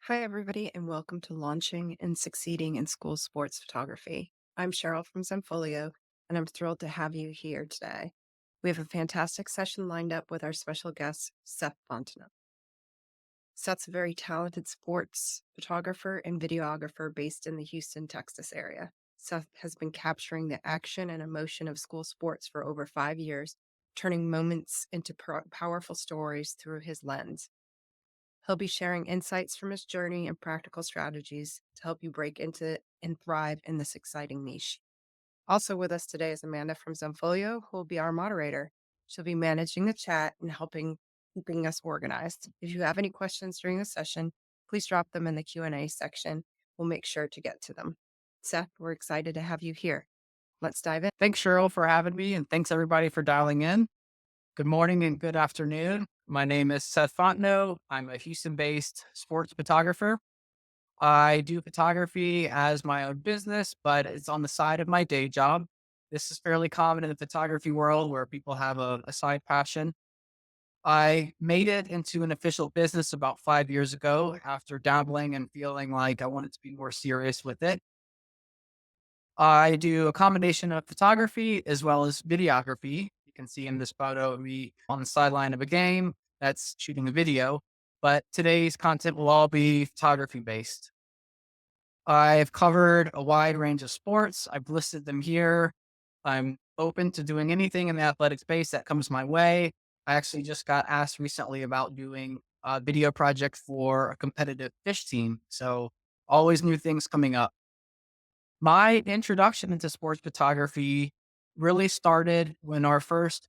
Hi, everybody, and welcome to Launching and Succeeding in School Sports Photography. I'm Cheryl from Zenfolio, and I'm thrilled to have you here today. We have a fantastic session lined up with our special guest, Seth Fontenot. Seth's a very talented sports photographer and videographer based in the Houston, Texas area. Seth has been capturing the action and emotion of school sports for over 5 years, turning moments into powerful stories through his lens. He'll be sharing insights from his journey and practical strategies to help you break into and thrive in this exciting niche. Also with us today is Amanda from Zenfolio, who will be our moderator. She'll be managing the chat and helping keeping us organized. If you have any questions during the session, please drop them in the Q&A section. We'll make sure to get to them. Seth, we're excited to have you here. Let's dive in. Thanks, Cheryl, for having me, and thanks everybody for dialing in. Good morning and good afternoon. My name is Seth Fontenot. I'm a Houston-based sports photographer. I do photography as my own business, but it's on the side of my day job. This is fairly common in the photography world where people have a side passion. I made it into an official business about 5 years ago after dabbling and feeling like I wanted to be more serious with it. I do a combination of photography as well as videography. You can see in this photo of me on the sideline of a game that's shooting a video, but today's content will all be photography based. I've covered a wide range of sports. I've listed them here. I'm open to doing anything in the athletic space that comes my way. I actually just got asked recently about doing a video project for a competitive fish team. So always new things coming up. My introduction into sports photography really started when our first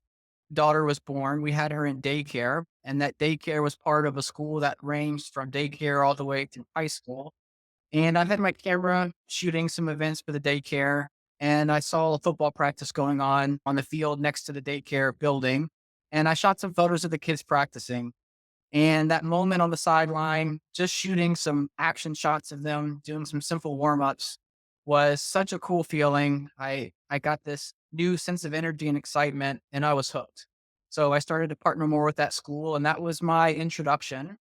daughter was born. We had her in daycare, and that daycare was part of a school that ranged from daycare all the way to high school. And I had my camera shooting some events for the daycare, and I saw a football practice going on the field next to the daycare building. And I shot some photos of the kids practicing. And that moment on the sideline, just shooting some action shots of them doing some simple warm ups was such a cool feeling. I got this new sense of energy and excitement, and I was hooked. So I started to partner more with that school, and that was my introduction.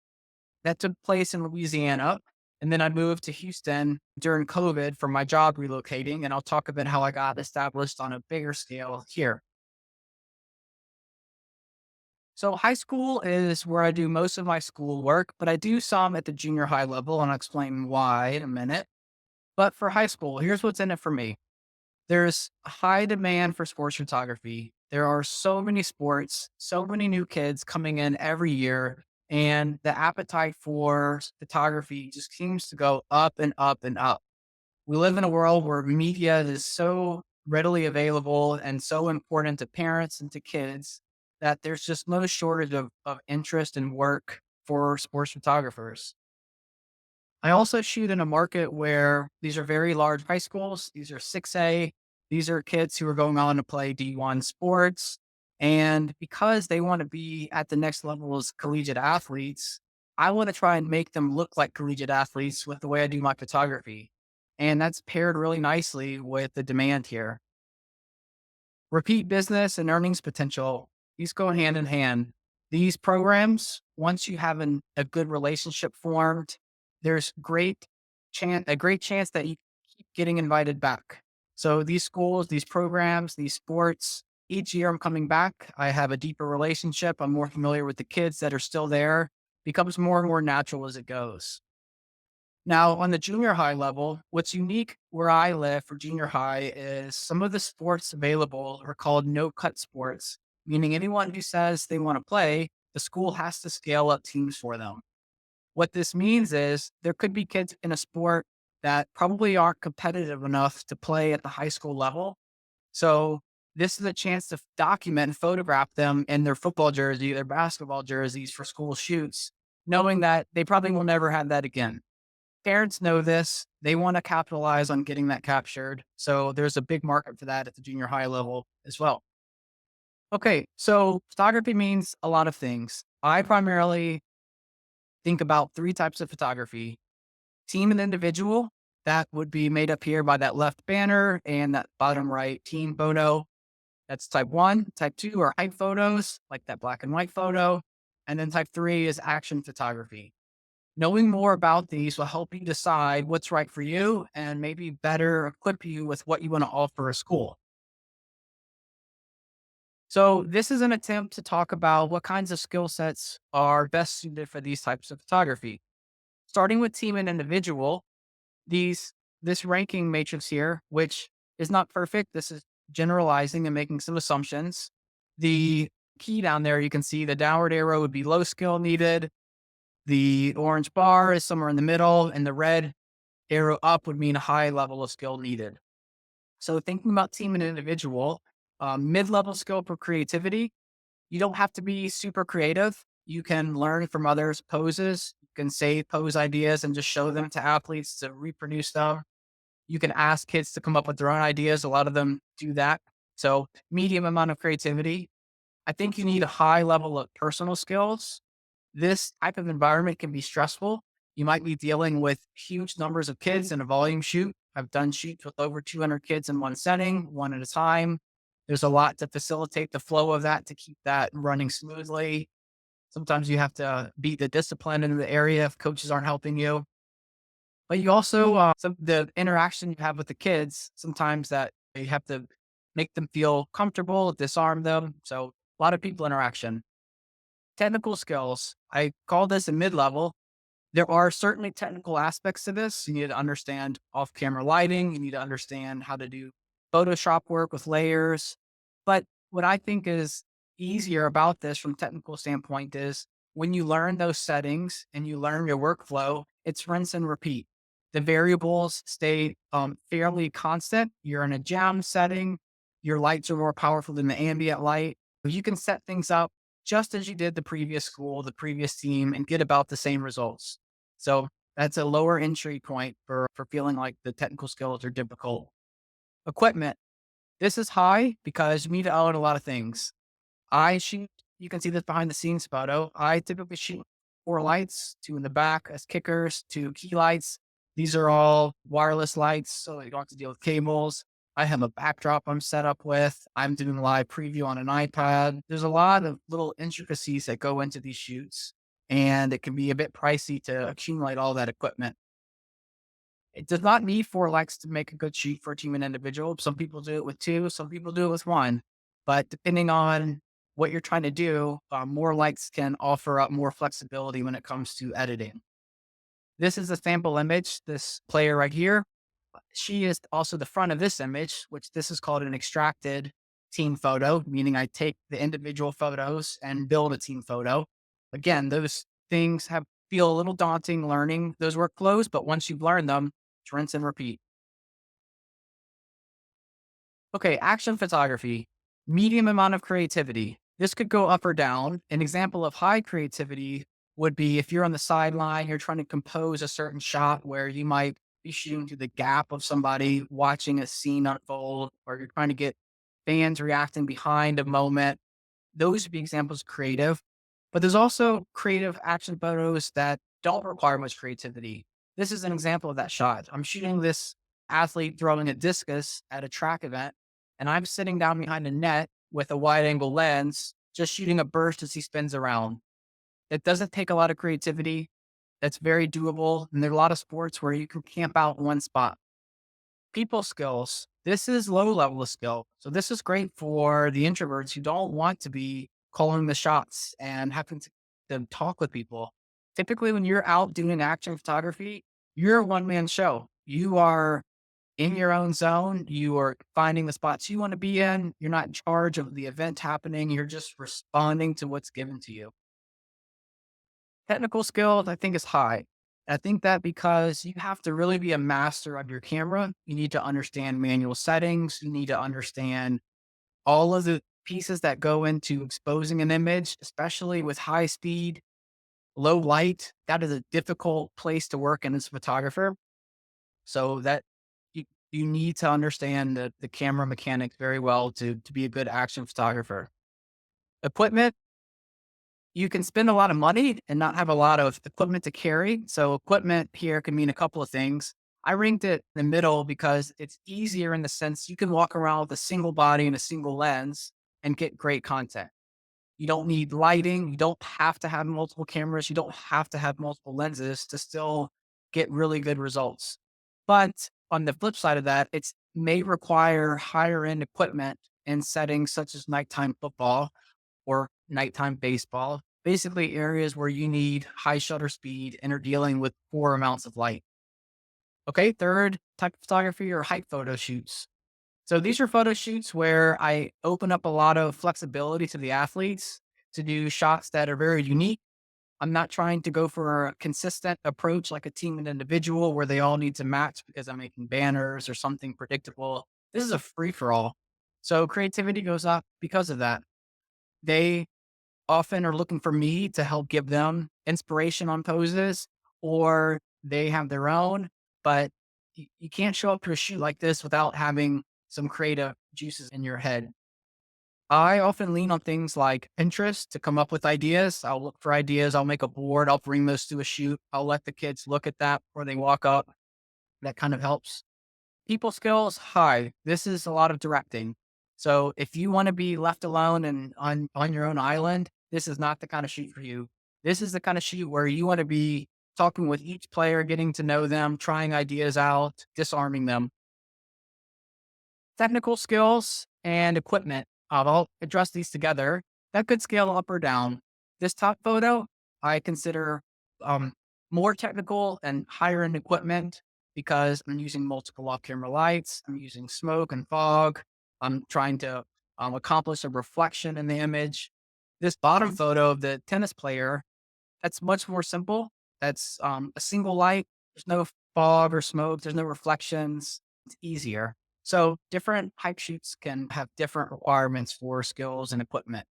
That took place in Louisiana. And then I moved to Houston during COVID for my job relocating. And I'll talk about how I got established on a bigger scale here. So high school is where I do most of my school work, but I do some at the junior high level, and I'll explain why in a minute. But for high school, here's what's in it for me. There's a high demand for sports photography. There are so many sports, so many new kids coming in every year, and the appetite for photography just seems to go up and up and up. We live in a world where media is so readily available and so important to parents and to kids that there's just no shortage of interest and work for sports photographers. I also shoot in a market where these are very large high schools. These are 6A. These are kids who are going on to play D1 sports. And because they want to be at the next level as collegiate athletes, I want to try and make them look like collegiate athletes with the way I do my photography. And that's paired really nicely with the demand here. Repeat business and earnings potential, these go hand in hand. These programs, once you have a good relationship formed, there's a great chance that you keep getting invited back. So these schools, these programs, these sports, each year I'm coming back. I have a deeper relationship. I'm more familiar with the kids that are still there. Becomes more and more natural as it goes. Now, on the junior high level, what's unique where I live for junior high is some of the sports available are called no cut sports, meaning anyone who says they want to play, the school has to scale up teams for them. What this means is there could be kids in a sport that probably aren't competitive enough to play at the high school level. So, this is a chance to document and photograph them in their football jersey, their basketball jerseys for school shoots, knowing that they probably will never have that again. Parents know this. They want to capitalize on getting that captured. So there's a big market for that at the junior high level as well. Okay, so photography means a lot of things. I primarily think about three types of photography: team and individual, that would be made up here by that left banner and that bottom right team photo. That's type one. Type two are hype photos, like that black and white photo. And then type three is action photography. Knowing more about these will help you decide what's right for you and maybe better equip you with what you want to offer a school. So, this is an attempt to talk about what kinds of skill sets are best suited for these types of photography. Starting with team and individual, these this ranking matrix here, which is not perfect. This is generalizing and making some assumptions. The key down there, you can see the downward arrow would be low skill needed. The orange bar is somewhere in the middle, and the red arrow up would mean a high level of skill needed. So thinking about team and individual, mid-level skill for creativity, you don't have to be super creative. You can learn from others' poses. You can save pose ideas and just show them to athletes to reproduce them. You can ask kids to come up with their own ideas. A lot of them do that. So medium amount of creativity. I think you need a high level of personal skills. This type of environment can be stressful. You might be dealing with huge numbers of kids in a volume shoot. I've done shoots with over 200 kids in one setting, one at a time. There's a lot to facilitate the flow of that to keep that running smoothly. Sometimes you have to beat the discipline in the area if coaches aren't helping you. But you also, the interaction you have with the kids, sometimes that you have to make them feel comfortable, disarm them. So a lot of people interaction. Technical skills. I call this a mid-level. There are certainly technical aspects to this. You need to understand off-camera lighting. You need to understand how to do Photoshop work with layers. But what I think is easier about this from a technical standpoint is when you learn those settings and you learn your workflow, it's rinse and repeat. The variables stay fairly constant. You're in a jam setting. Your lights are more powerful than the ambient light. You can set things up just as you did the previous school, the previous team, and get about the same results. So that's a lower entry point for feeling like the technical skills are difficult. Equipment. This is high because you need to own a lot of things. I shoot, you can see this behind the scenes photo. I typically shoot four lights, two in the back as kickers, two key lights. These are all wireless lights, so you don't have to deal with cables. I have a backdrop I'm set up with. I'm doing live preview on an iPad. There's a lot of little intricacies that go into these shoots, and it can be a bit pricey to accumulate all that equipment. It does not need four likes to make a good sheet for a team and individual. Some people do it with two, some people do it with one. But depending on what you're trying to do, more likes can offer up more flexibility when it comes to editing. This is a sample image, this player right here. She is also the front of this image, which this is called an extracted team photo, meaning I take the individual photos and build a team photo. Again, those things have feel a little daunting learning those workflows, but once you've learned them, it's rinse and repeat. Okay, action photography, medium amount of creativity. This could go up or down. An example of high creativity would be if you're on the sideline, you're trying to compose a certain shot where you might be shooting through the gap of somebody watching a scene unfold, or you're trying to get fans reacting behind a moment. Those would be examples of creative. But there's also creative action photos that don't require much creativity. This is an example of that shot. I'm shooting this athlete throwing a discus at a track event, and I'm sitting down behind a net with a wide angle lens, just shooting a burst as he spins around. It doesn't take a lot of creativity. That's very doable. And there are a lot of sports where you can camp out in one spot. People skills. This is low level of skill. So this is great for the introverts who don't want to be calling the shots and having to talk with people. Typically, when you're out doing action photography, you're a one man show. You are in your own zone. You are finding the spots you want to be in. You're not in charge of the event happening. You're just responding to what's given to you. Technical skills, I think, is high. I think that because you have to really be a master of your camera, you need to understand manual settings. You need to understand all of the pieces that go into exposing an image, especially with high speed, low light. That is a difficult place to work in as a photographer. So that you need to understand the camera mechanics very well to be a good action photographer. Equipment, you can spend a lot of money and not have a lot of equipment to carry. So equipment here can mean a couple of things. I ranked it in the middle because it's easier in the sense you can walk around with a single body and a single lens and get great content. You don't need lighting. You don't have to have multiple cameras. You don't have to have multiple lenses to still get really good results. But on the flip side of that, it's may require higher end equipment in settings such as nighttime football or nighttime baseball, basically areas where you need high shutter speed and are dealing with poor amounts of light. Okay, third type of photography are hype photo shoots. So these are photo shoots where I open up a lot of flexibility to the athletes to do shots that are very unique. I'm not trying to go for a consistent approach like a team and individual where they all need to match because I'm making banners or something predictable. This is a free for all. So creativity goes up because of that. They often are looking for me to help give them inspiration on poses, or they have their own, but you can't show up to a shoot like this without having some creative juices in your head. I often lean on things like Pinterest to come up with ideas. I'll look for ideas. I'll make a board. I'll bring those to a shoot. I'll let the kids look at that before they walk up. That kind of helps. People skills, hi. This is a lot of directing. So if you want to be left alone and on your own island, this is not the kind of shoot for you. This is the kind of shoot where you want to be talking with each player, getting to know them, trying ideas out, disarming them. Technical skills and equipment. I'll address these together. That could scale up or down. This top photo, I consider um, more technical and higher end equipment because I'm using multiple off camera lights. I'm using smoke and fog. I'm trying to accomplish a reflection in the image. This bottom photo of the tennis player, that's much more simple. That's a single light. There's no fog or smoke. There's no reflections. It's easier. So different hype shoots can have different requirements for skills and equipment.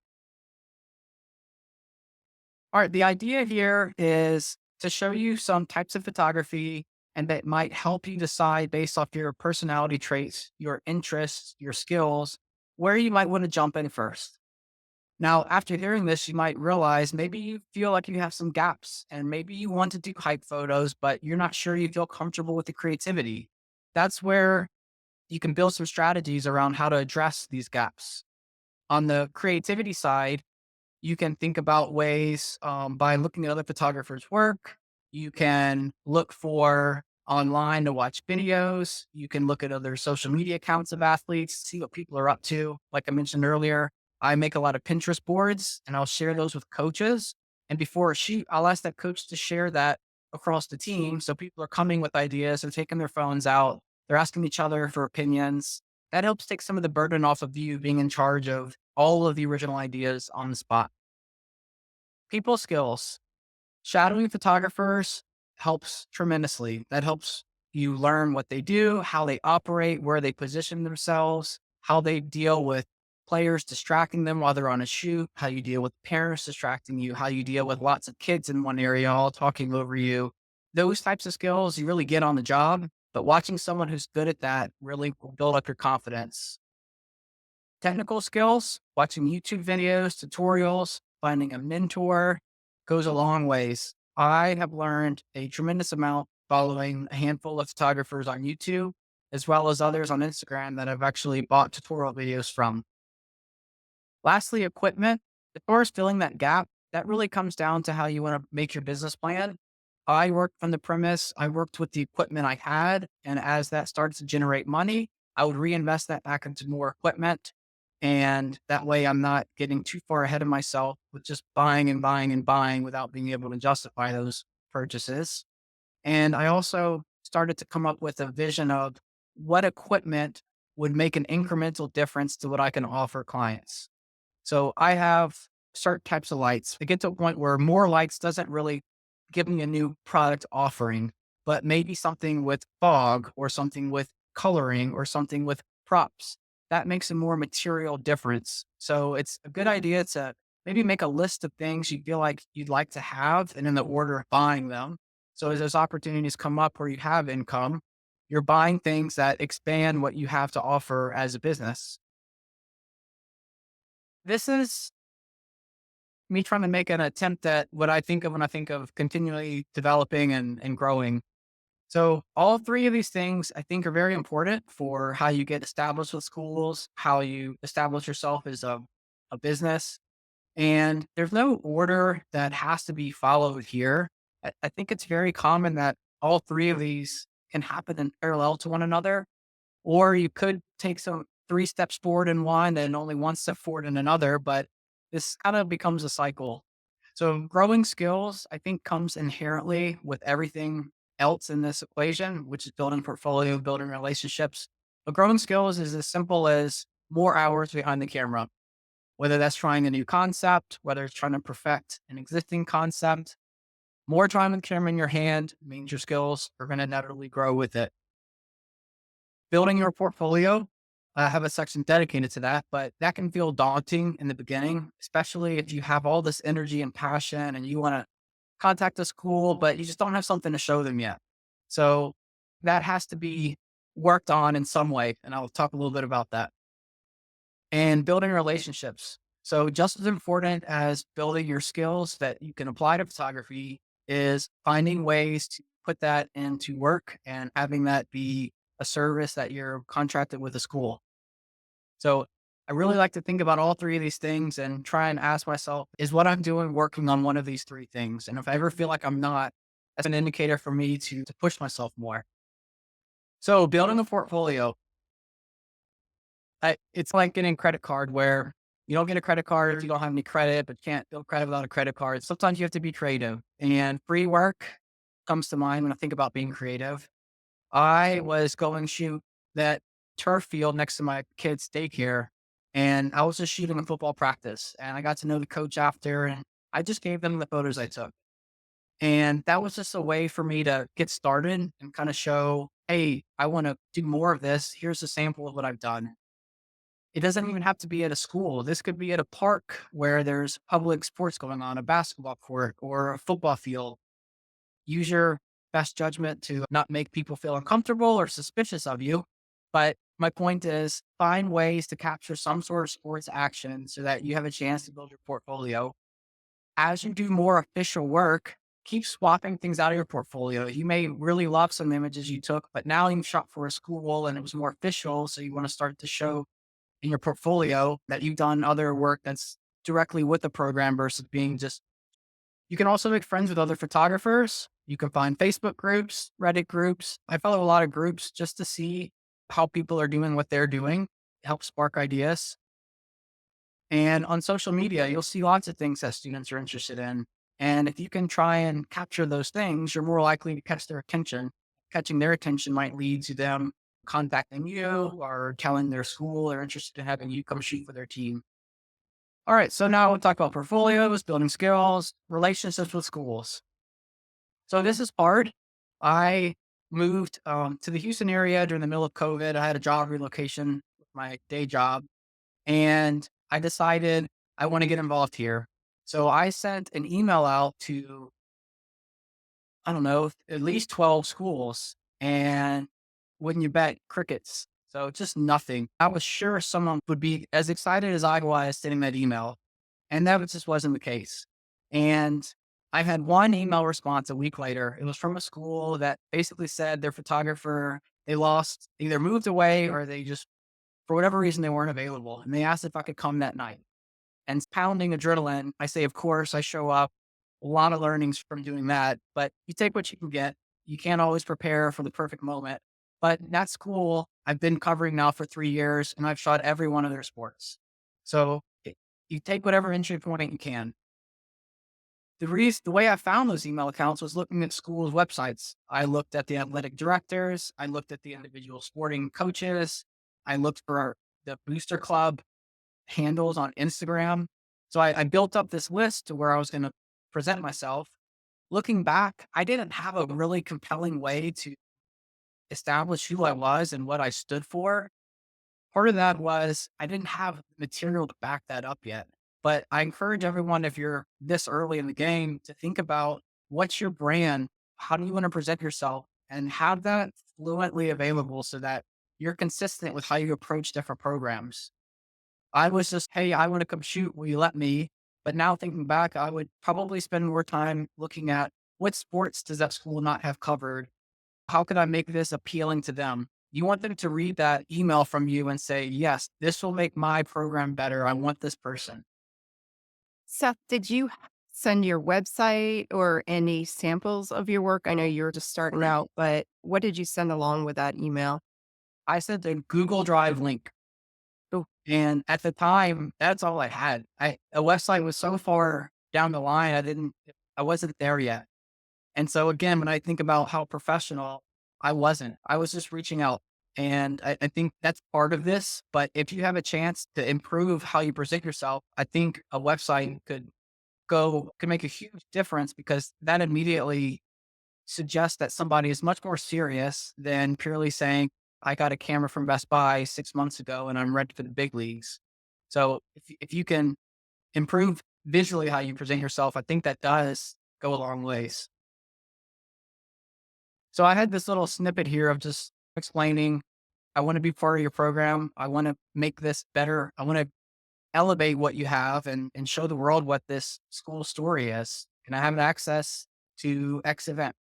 All right. The idea here is to show you some types of photography and that might help you decide based off your personality traits, your interests, your skills, where you might want to jump in first. Now, after hearing this, you might realize maybe you feel like you have some gaps and maybe you want to do hype photos, but you're not sure you feel comfortable with the creativity. That's where you can build some strategies around how to address these gaps. On the creativity side, you can think about ways by looking at other photographers' work. You can look for online to watch videos. You can look at other social media accounts of athletes, see what people are up to. Like I mentioned earlier, I make a lot of Pinterest boards and I'll share those with coaches. And before a shoot, I'll ask that coach to share that across the team. So people are coming with ideas, they're taking their phones out, they're asking each other for opinions. That helps take some of the burden off of you being in charge of all of the original ideas on the spot. People skills. Shadowing photographers helps tremendously. That helps you learn what they do, how they operate, where they position themselves, how they deal with players distracting them while they're on a shoot, how you deal with parents distracting you, how you deal with lots of kids in one area all talking over you. Those types of skills you really get on the job, but watching someone who's good at that really will build up your confidence. Technical skills, watching YouTube videos, tutorials, finding a mentor goes a long ways. I have learned a tremendous amount following a handful of photographers on YouTube, as well as others on Instagram that I've actually bought tutorial videos from. Lastly, equipment. As far as filling that gap, that really comes down to how you want to make your business plan. I worked from the premise, I worked with the equipment I had. And as that starts to generate money, I would reinvest that back into more equipment. And that way I'm not getting too far ahead of myself with just buying and buying and buying without being able to justify those purchases. And I also started to come up with a vision of what equipment would make an incremental difference to what I can offer clients. So I have certain types of lights. I get to a point where more lights doesn't really give me a new product offering, but maybe something with fog or something with coloring or something with props. That makes a more material difference. So it's a good idea to maybe make a list of things you feel like you'd like to have and in the order of buying them. So as those opportunities come up where you have income, you're buying things that expand what you have to offer as a business. This is me trying to make an attempt at what I think of when I think of continually developing and growing. So all three of these things I think are very important for how you get established with schools, how you establish yourself as a business. And there's no order that has to be followed here. I think it's very common that all three of these can happen in parallel to one another, or you could take some three steps forward in one and only one step forward in another, but this kind of becomes a cycle. So growing skills, I think, comes inherently with everything else in this equation, which is building portfolio, building relationships. But growing skills is as simple as more hours behind the camera, whether that's trying a new concept, whether it's trying to perfect an existing concept. More time with the camera in your hand means your skills are going to naturally grow with it. Building your portfolio, I have a section dedicated to that, but that can feel daunting in the beginning, especially if you have all this energy and passion and you want to contact a school, but you just don't have something to show them yet. So that has to be worked on in some way. And I'll talk a little bit about that. And building relationships. So just as important as building your skills that you can apply to photography is finding ways to put that into work and having that be a service that you're contracted with a school. So I really like to think about all three of these things and try and ask myself, is what I'm doing working on one of these three things? And if I ever feel like I'm not, that's an indicator for me to push myself more. So building a portfolio, it's like getting a credit card where you don't get a credit card if you don't have any credit, but you can't build credit without a credit card. Sometimes you have to be creative, and free work comes to mind when I think about being creative. I was going to shoot that turf field next to my kid's daycare, and I was just shooting a football practice, and I got to know the coach after, and I just gave them the photos I took. And that was just a way for me to get started and kind of show, hey, I want to do more of this. Here's a sample of what I've done. It doesn't even have to be at a school. This could be at a park where there's public sports going on, a basketball court or a football field. Use your best judgment to not make people feel uncomfortable or suspicious of you. But my point is find ways to capture some sort of sports action so that you have a chance to build your portfolio. As you do more official work, keep swapping things out of your portfolio. You may really love some images you took, but now you shot for a school and it was more official. So you want to start to show in your portfolio that you've done other work that's directly with the program versus being just. You can also make friends with other photographers. You can find Facebook groups, Reddit groups. I follow a lot of groups just to see how people are doing what they're doing, help spark ideas. And on social media, you'll see lots of things that students are interested in. And if you can try and capture those things, you're more likely to catch their attention. Catching their attention might lead to them contacting you or telling their school they're interested in having you come shoot for their team. All right, so now we'll talk about portfolios, building skills, relationships with schools. So this is hard. I moved to the Houston area during the middle of COVID. I had a job relocation with my day job, and I decided I want to get involved here. So I sent an email out to, I don't know, at least 12 schools, and wouldn't you bet, crickets. So just nothing. I was sure someone would be as excited as I was sending that email. And that just wasn't the case. And I had one email response a week later. It was from a school that basically said their photographer, they lost, either moved away or they just, for whatever reason, they weren't available. And they asked if I could come that night. And pounding adrenaline, I say, of course, I show up. A lot of learnings from doing that, but you take what you can get. You can't always prepare for the perfect moment. But that's cool. I've been covering now for 3 years and I've shot every one of their sports. So you take whatever entry point you can. The way I found those email accounts was looking at schools' websites. I looked at the athletic directors. I looked at the individual sporting coaches. I looked for the booster club handles on Instagram. So I built up this list to where I was going to present myself. Looking back, I didn't have a really compelling way to establish who I was and what I stood for. Part of that was I didn't have material to back that up yet. But I encourage everyone, if you're this early in the game, to think about what's your brand? How do you want to present yourself? And have that fluently available so that you're consistent with how you approach different programs. I was just, hey, I want to come shoot. Will you let me? But now thinking back, I would probably spend more time looking at what sports does that school not have covered? How can I make this appealing to them? You want them to read that email from you and say, yes, this will make my program better. I want this person. Seth, did you send your website or any samples of your work? I know you were just starting out, but what did you send along with that email? I sent a Google Drive link. Oh, And at the time, that's all I had. A website was so far down the line, I wasn't there yet. And so again, when I think about how professional I wasn't, I was just reaching out. And I think that's part of this. But if you have a chance to improve how you present yourself, I think a website could make a huge difference because that immediately suggests that somebody is much more serious than purely saying, I got a camera from Best Buy 6 months ago and I'm ready for the big leagues. So if you can improve visually how you present yourself, I think that does go a long ways. So I had this little snippet here of just explaining, I want to be part of your program. I want to make this better. I want to elevate what you have and show the world what this school story is. Can I have access to X event?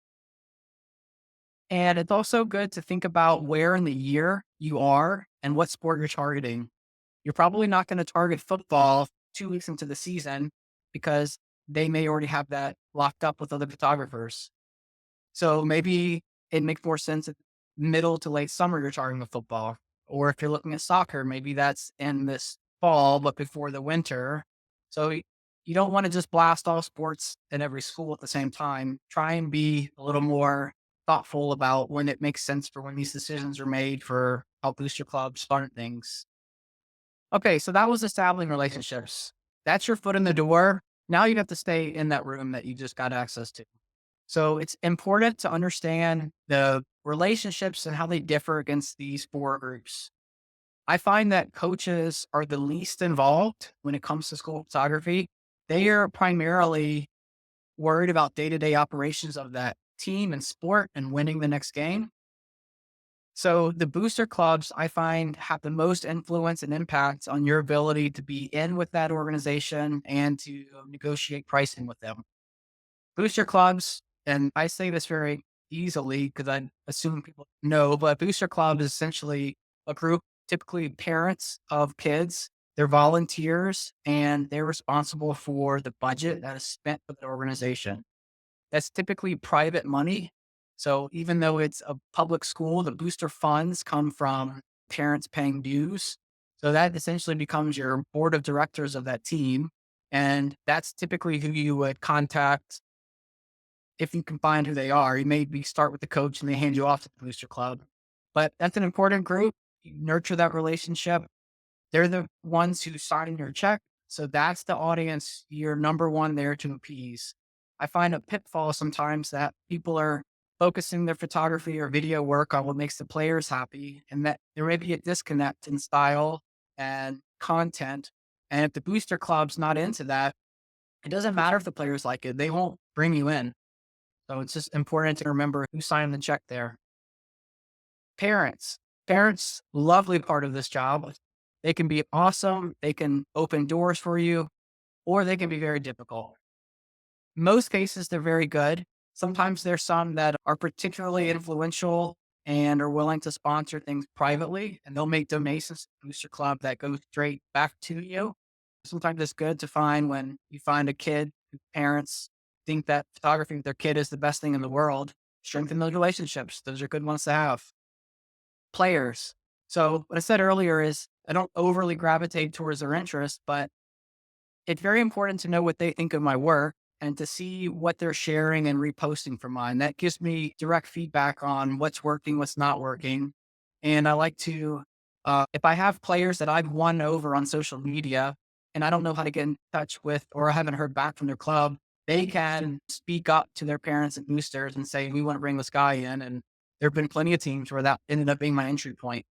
And it's also good to think about where in the year you are and what sport you're targeting. You're probably not going to target football 2 weeks into the season because they may already have that locked up with other photographers. So maybe it makes more sense at middle to late summer you're targeting the football. Or if you're looking at soccer, maybe that's in this fall, but before the winter. So you don't want to just blast all sports in every school at the same time. Try and be a little more thoughtful about when it makes sense for when these decisions are made for how booster clubs fund things. Okay, so that was establishing relationships. That's your foot in the door. Now you have to stay in that room that you just got access to. So it's important to understand the relationships and how they differ against these four groups. I find that coaches are the least involved when it comes to school photography. They are primarily worried about day to day operations of that team and sport and winning the next game. So the booster clubs I find have the most influence and impact on your ability to be in with that organization and to negotiate pricing with them. Booster clubs, and I say this very easily because I assume people know, but booster club is essentially a group, typically parents of kids. They're volunteers and they're responsible for the budget that is spent for the organization. That's typically private money. So even though it's a public school, the booster funds come from parents paying dues. So that essentially becomes your board of directors of that team. And that's typically who you would contact if you can find who they are. You maybe start with the coach and they hand you off to the booster club. But that's an important group. You nurture that relationship. They're the ones who sign your check. So that's the audience you're number one there to appease. I find a pitfall sometimes that people are focusing their photography or video work on what makes the players happy, and that there may be a disconnect in style and content. And if the booster club's not into that, it doesn't matter if the players like it, they won't bring you in. So it's just important to remember who signed the check there. Parents. Parents, lovely part of this job. They can be awesome. They can open doors for you, or they can be very difficult. Most cases, they're very good. Sometimes there's some that are particularly influential and are willing to sponsor things privately, and they'll make donations to the Booster Club that go straight back to you. Sometimes it's good to find when you find a kid whose parents think that photography with their kid is the best thing in the world. Strengthen those relationships. Those are good ones to have. Players. So what I said earlier is I don't overly gravitate towards their interests, but it's very important to know what they think of my work and to see what they're sharing and reposting for mine. That gives me direct feedback on what's working, what's not working. And I like to, if I have players that I've won over on social media and I don't know how to get in touch with, or I haven't heard back from their club, they can speak up to their parents and boosters and say, we want to bring this guy in. And there have been plenty of teams where that ended up being my entry point.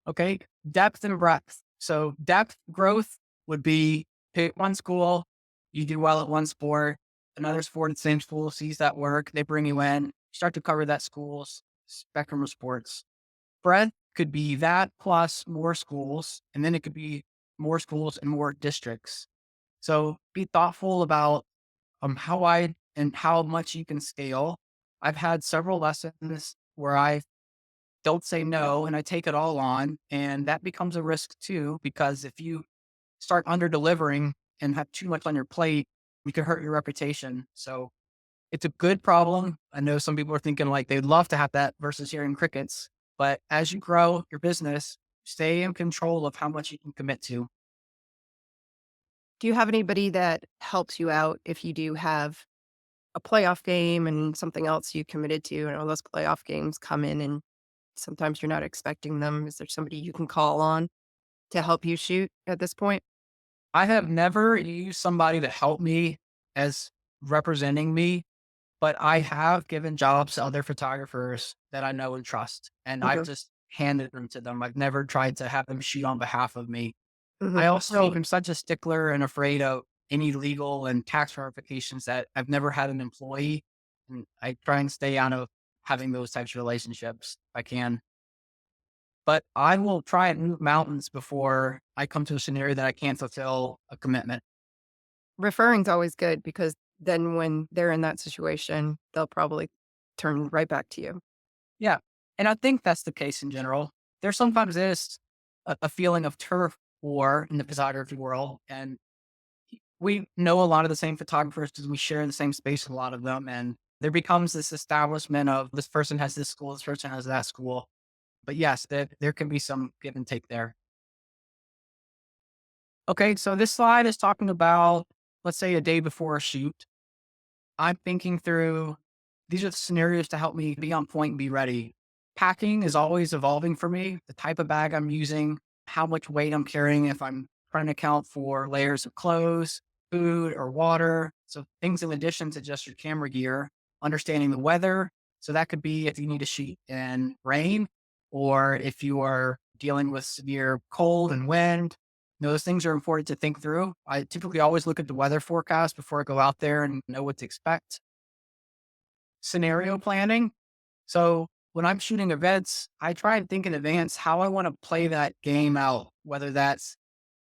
Okay. Depth and breadth. So depth growth would be pick one school, you do well at one sport, another sport at the same school sees that work, they bring you in, start to cover that school's spectrum of sports. Breadth could be that plus more schools, and then it could be more schools and more districts. So be thoughtful about how wide and how much you can scale. I've had several lessons where I don't say no and I take it all on. And that becomes a risk too, because if you start under delivering and have too much on your plate, you could hurt your reputation. So it's a good problem. I know some people are thinking like they'd love to have that versus hearing crickets, but as you grow your business, stay in control of how much you can commit to. Do you have anybody that helps you out if you do have a playoff game and something else you committed to, and all those playoff games come in and sometimes you're not expecting them? Is there somebody you can call on to help you shoot at this point? I have never used somebody to help me as representing me, but I have given jobs to other photographers that I know and trust, and I've Mhm, just handed them to them. I've never tried to have them shoot on behalf of me. mhm. I also am such a stickler and afraid of any legal and tax verifications that I've never had an employee, and I try and stay out of having those types of relationships if I can. But I will try and move mountains before I come to a scenario that I can't fulfill a commitment. Referring's always good because then when they're in that situation, they'll probably turn right back to you. Yeah. And I think that's the case in general. There sometimes is a feeling of turf war in the photography world. And we know a lot of the same photographers because we share the same space with a lot of them. And there becomes this establishment of this person has this school, this person has that school. But yes, there can be some give and take there. Okay. So this slide is talking about, let's say, a day before a shoot. I'm thinking through these are the scenarios to help me be on point and be ready. Packing is always evolving for me. The type of bag I'm using, how much weight I'm carrying, if I'm trying to account for layers of clothes, food, or water. So things in addition to just your camera gear, understanding the weather. So that could be if you need to shoot in rain or if you are dealing with severe cold and wind. Those things are important to think through. I typically always look at the weather forecast before I go out there and know what to expect. Scenario planning. So when I'm shooting events, I try and think in advance how I want to play that game out, whether that's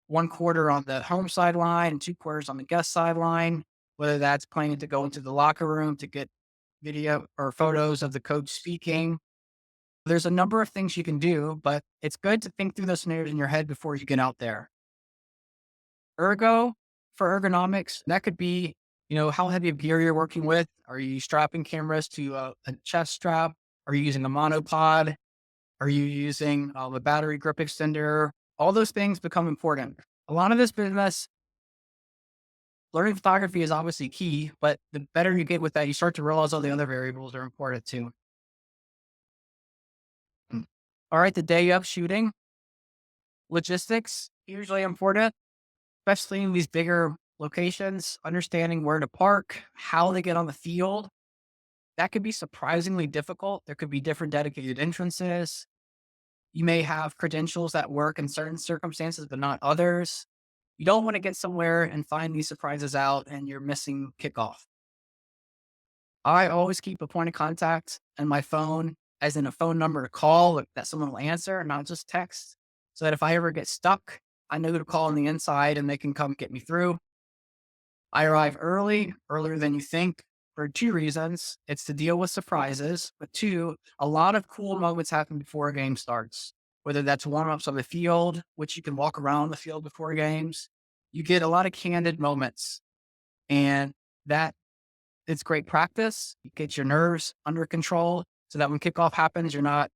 one quarter on the home sideline and two quarters on the guest sideline, whether that's planning to go into the locker room to get video or photos of the coach speaking. There's a number of things you can do, but it's good to think through those scenarios in your head before you get out there. For ergonomics, that could be, how heavy of gear you're working with. Are you strapping cameras to a chest strap? Are you using a monopod? Are you using a battery grip extender? All those things become important. A lot of this business, learning photography is obviously key, but the better you get with that, you start to realize all the other variables are important too. Mm. All right, the day of shooting, logistics, usually important, especially in these bigger locations, understanding where to park, how they get on the field. That could be surprisingly difficult. There could be different dedicated entrances. You may have credentials that work in certain circumstances, but not others. You don't want to get somewhere and find these surprises out and you're missing kickoff. I always keep a point of contact in my phone, as in a phone number to call that someone will answer, not just text. So that if I ever get stuck, I know who to call on the inside and they can come get me through. I arrive early, earlier than you think, for two reasons. It's to deal with surprises, but two, a lot of cool moments happen before a game starts, whether that's warm ups on the field, which you can walk around the field before games. You get a lot of candid moments, and that it's great practice. You get your nerves under control so that when kickoff happens, you're not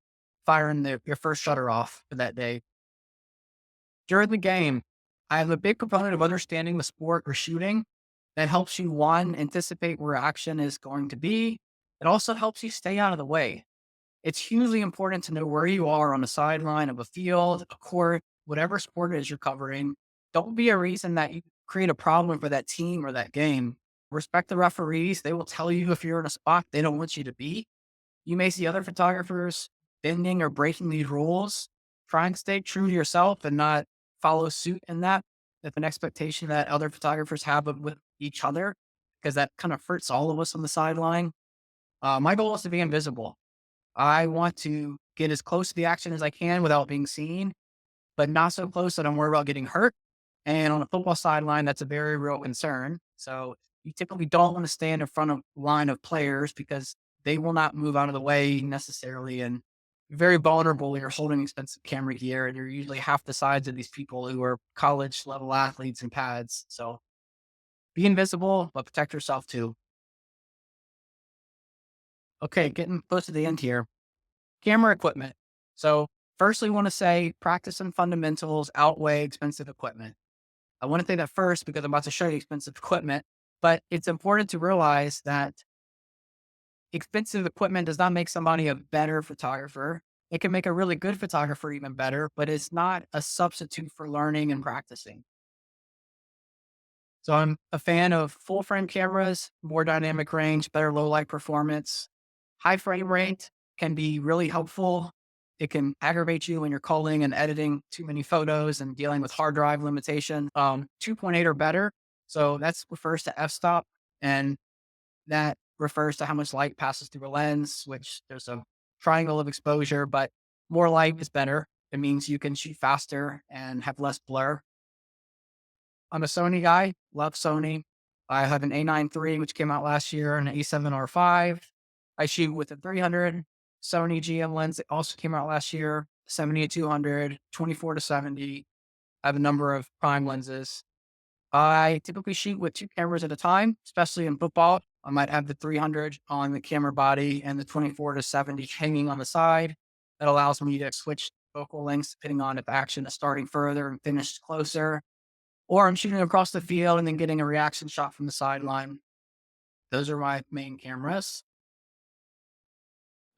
firing your first shutter off for that day. During the game, I am a big proponent of understanding the sport or shooting. That helps you, one, anticipate where action is going to be. It also helps you stay out of the way. It's hugely important to know where you are on the sideline of a field, a court, whatever sport it is you're covering. Don't be a reason that you create a problem for that team or that game. Respect the referees. They will tell you if you're in a spot they don't want you to be. You may see other photographers bending or breaking these rules. Try and stay true to yourself and not follow suit in that with an expectation that other photographers have with each other, because that kind of hurts all of us on the sideline. My goal is to be invisible. I want to get as close to the action as I can without being seen, but not so close that I'm worried about getting hurt. And on a football sideline, that's a very real concern. So you typically don't want to stand in front of line of players because they will not move out of the way necessarily. And very vulnerable when you're holding expensive camera gear, and you're usually half the size of these people who are college level athletes in pads. So be invisible, but protect yourself too. Okay, getting close to the end here. Camera equipment. So, firstly, want to say practice and fundamentals outweigh expensive equipment. I want to say that first because I'm about to show you expensive equipment, but it's important to realize that expensive equipment does not make somebody a better photographer. It can make a really good photographer even better, but it's not a substitute for learning and practicing. So I'm a fan of full frame cameras, more dynamic range, better low light performance. High frame rate can be really helpful. It can aggravate you when you're culling and editing too many photos and dealing with hard drive limitation. 2.8 or better. So that refers to f-stop, and that refers to how much light passes through a lens, which there's a triangle of exposure, but more light is better. It means you can shoot faster and have less blur. I'm a Sony guy, love Sony. I have an A9 III, which came out last year, and an A7R5. I shoot with a 300 Sony GM lens that also came out last year, 70-200, 24-70. I have a number of prime lenses. I typically shoot with two cameras at a time, especially in football. I might have the 300 on the camera body and the 24-70 hanging on the side. That allows me to switch focal lengths depending on if action is starting further and finished closer, or I'm shooting across the field and then getting a reaction shot from the sideline. Those are my main cameras.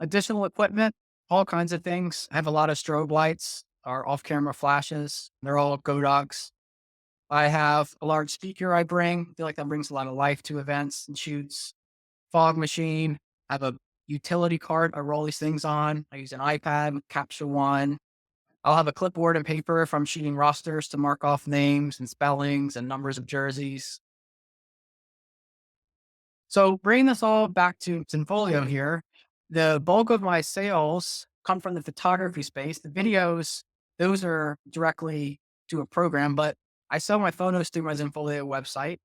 Additional equipment, all kinds of things. I have a lot of strobe lights or off camera flashes. They're all Godox. I have a large speaker I bring. I feel like that brings a lot of life to events and shoots. Fog machine. I have a utility cart I roll these things on. I use an iPad, Capture One. I'll have a clipboard and paper if I'm shooting rosters to mark off names and spellings and numbers of jerseys. So bringing this all back to Zenfolio here, the bulk of my sales come from the photography space. The videos, those are directly to a program, but I sell my photos through my Zenfolio website.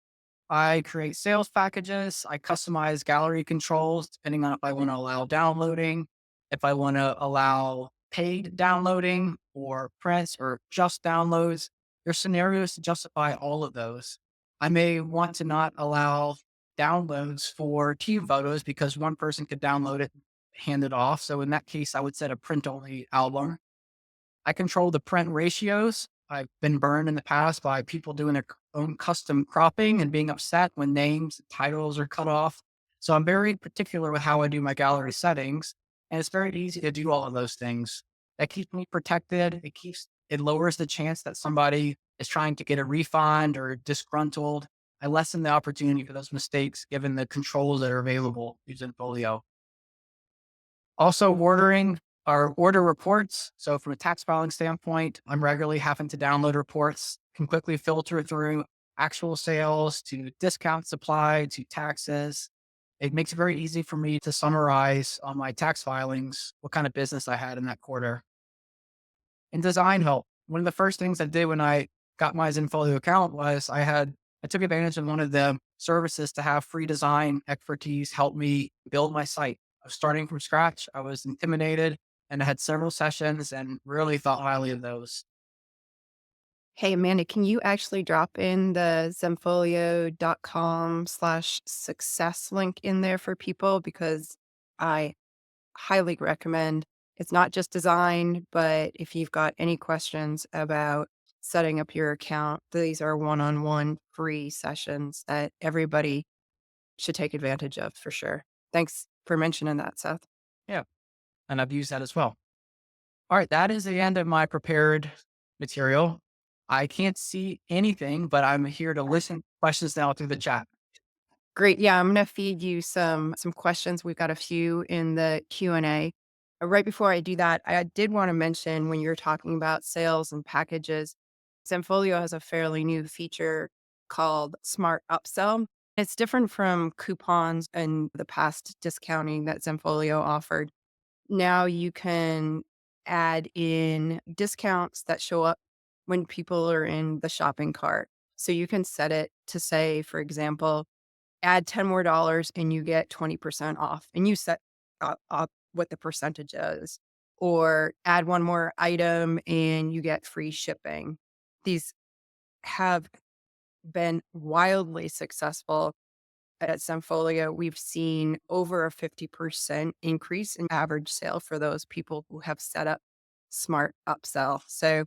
I create sales packages. I customize gallery controls depending on if I want to allow downloading, if I want to allow paid downloading or prints or just downloads. There's scenarios to justify all of those. I may want to not allow downloads for team photos because one person could download it, hand it off. So in that case, I would set a print only album. I control the print ratios. I've been burned in the past by people doing their own custom cropping and being upset when names, titles are cut off. So I'm very particular with how I do my gallery settings. And it's very easy to do all of those things. That keeps me protected. It lowers the chance that somebody is trying to get a refund or disgruntled. I lessen the opportunity for those mistakes given the controls that are available using Folio. Also ordering our order reports. So from a tax filing standpoint, I'm regularly having to download reports, can quickly filter through actual sales to discounts applied to taxes. It makes it very easy for me to summarize on my tax filings what kind of business I had in that quarter. And design help. One of the first things I did when I got my Zenfolio account was I took advantage of one of the services to have free design expertise help me build my site. I was starting from scratch. I was intimidated and I had several sessions and really thought highly of those. Hey, Amanda, can you actually drop in the zenfolio.com/success link in there for people? Because I highly recommend it's not just design, but if you've got any questions about setting up your account, these are one-on-one free sessions that everybody should take advantage of for sure. Thanks for mentioning that, Seth. Yeah. And I've used that as well. All right. That is the end of my prepared material. I can't see anything, but I'm here to listen to questions now through the chat. Great. Yeah, I'm gonna feed you some questions. We've got a few in the Q&A. Right before I do that, I did want to mention when you're talking about sales and packages, Zenfolio has a fairly new feature called Smart Upsell. It's different from coupons and the past discounting that Zenfolio offered. Now you can add in discounts that show up when people are in the shopping cart. So you can set it to say, for example, add 10 more dollars and you get 20% off, and you set up what the percentage is. or add one more item and you get free shipping. These have been wildly successful at Zenfolio. We've seen over a 50% increase in average sale for those people who have set up smart upsell. So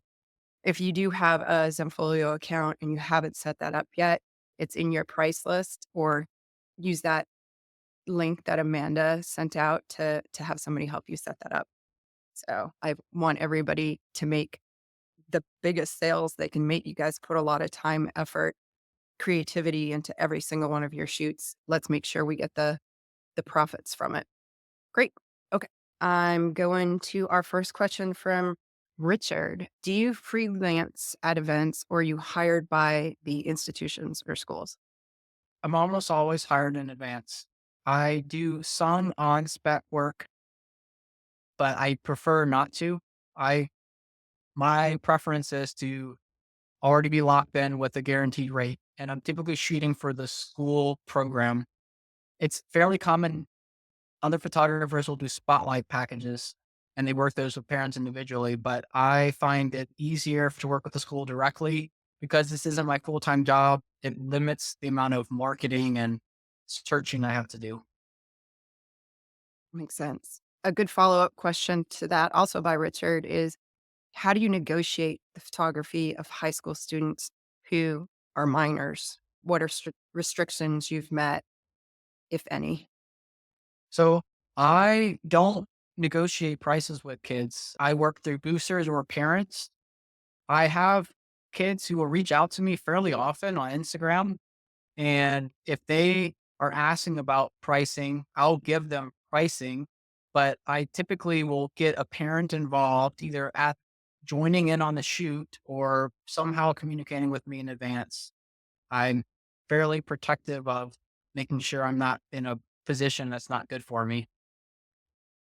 if you do have a Zenfolio account and you haven't set that up yet, it's in your price list, or use that link that Amanda sent out to have somebody help you set that up. So I want everybody to make the biggest sales they can make. You guys put a lot of time, effort, creativity into every single one of your shoots. Let's make sure we get the profits from it. Great. Okay. I'm going to our first question from Richard. Do you freelance at events, or are you hired by the institutions or schools? I'm almost always hired in advance. I do some on spec work, but I prefer not to. I My preference is to already be locked in with a guaranteed rate, and I'm typically shooting for the school program. It's fairly common. Other photographers will do spotlight packages and they work those with parents individually, but I find it easier to work with the school directly because this isn't my full time job. It limits the amount of marketing and searching I have to do. Makes sense. A good follow-up question to that, also by Richard, is how do you negotiate the photography of high school students who are minors? What are restrictions you've met, if any? So I don't negotiate prices with kids. I work through boosters or parents. I have kids who will reach out to me fairly often on Instagram. And if they are asking about pricing, I'll give them pricing, but I typically will get a parent involved, either at joining in on the shoot or somehow communicating with me in advance. I'm fairly protective of making sure I'm not in a position that's not good for me.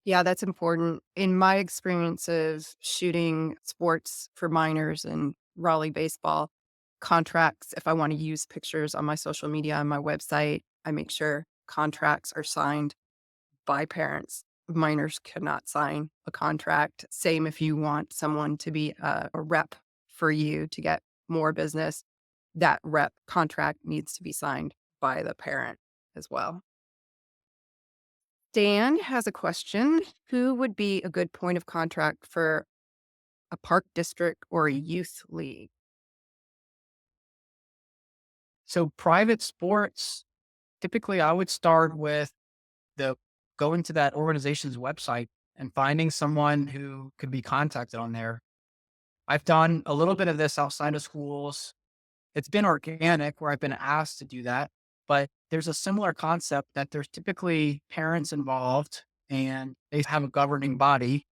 Yeah, that's important. In my experience of shooting sports for minors and Raleigh baseball contracts, if I want to use pictures on my social media, on my website, I make sure contracts are signed by parents. Minors cannot sign a contract. Same if you want someone to be a rep for you to get more business, that rep contract needs to be signed by the parent as well. Dan has a question. Who would be a good point of contact for a park district or a youth league? So private sports, typically I would start with the going to that organization's website and finding someone who could be contacted on there. I've done a little bit of this outside of schools. It's been organic where I've been asked to do that, but there's a similar concept that there's typically parents involved and they have a governing body.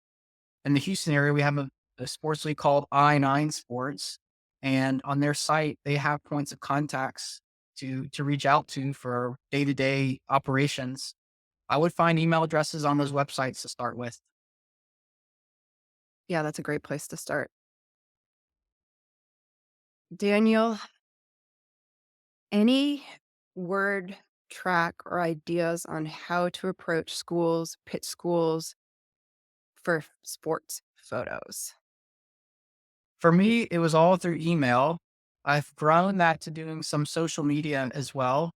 In the Houston area, we have a sports league called I-9 Sports. And on their site, they have points of contacts to reach out to for day-to-day operations. I would find email addresses on those websites to start with. Yeah, that's a great place to start. Daniel, any word track or ideas on how to approach schools, pitch schools for sports photos? For me, it was all through email. I've grown that to doing some social media as well.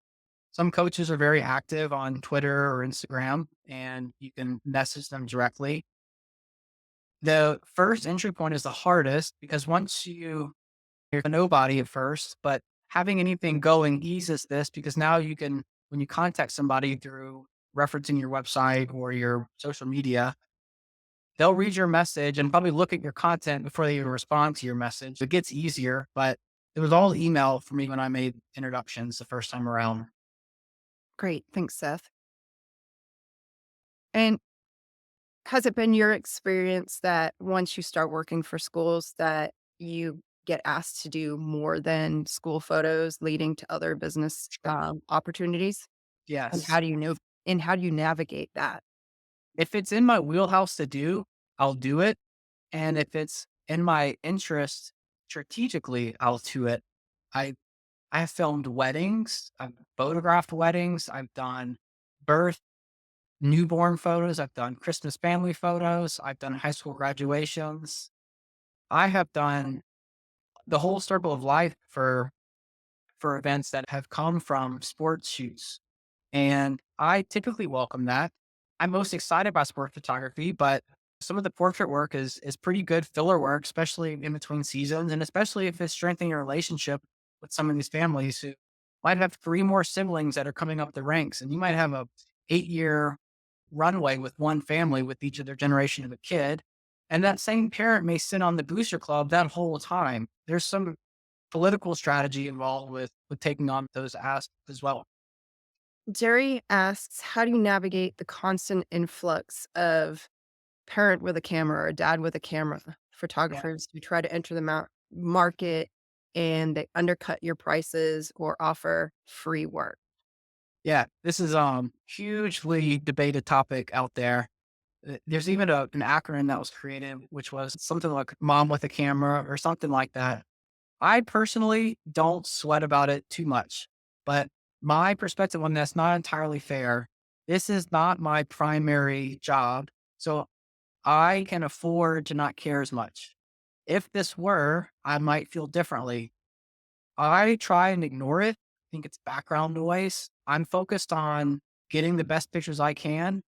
Some coaches are very active on Twitter or Instagram, and you can message them directly. The first entry point is the hardest because you're a nobody at first, but having anything going eases this because now you can, when you contact somebody through referencing your website or your social media, they'll read your message and probably look at your content before they even respond to your message. It gets easier, but it was all email for me when I made introductions the first time around. Great. Thanks, Seth. And has it been your experience that once you start working for schools that you get asked to do more than school photos, leading to other business opportunities? And Yes. how do you know? And how do you navigate that? If it's in my wheelhouse to do, I'll do it. And if it's in my interest strategically, I'll do it. I I've filmed weddings, I've photographed weddings, I've done birth. newborn photos. I've done Christmas family photos. I've done high school graduations. I have done the whole circle of life for events that have come from sports shoots. And I typically welcome that. I'm most excited about sport photography, but some of the portrait work is pretty good filler work, especially in between seasons, and especially if it's strengthening your relationship with some of these families who might have three more siblings that are coming up the ranks, and you might have a 8-year runway with one family with each of their generation of a kid. And that same parent may sit on the booster club that whole time. There's some political strategy involved with taking on those asks as well. Jerry asks, how do you navigate the constant influx of parent with a camera or dad with a camera Yeah. photographers who try to enter the market and they undercut your prices or offer free work? Yeah. This is hugely debated topic out there. There's even an acronym that was created, which was something like mom with a camera or something like that. I personally don't sweat about it too much, but my perspective on that's not entirely fair. This is not my primary job. So I can afford to not care as much. If this were, I might feel differently. I try and ignore it. I think it's background noise. I'm focused on getting the best pictures I can,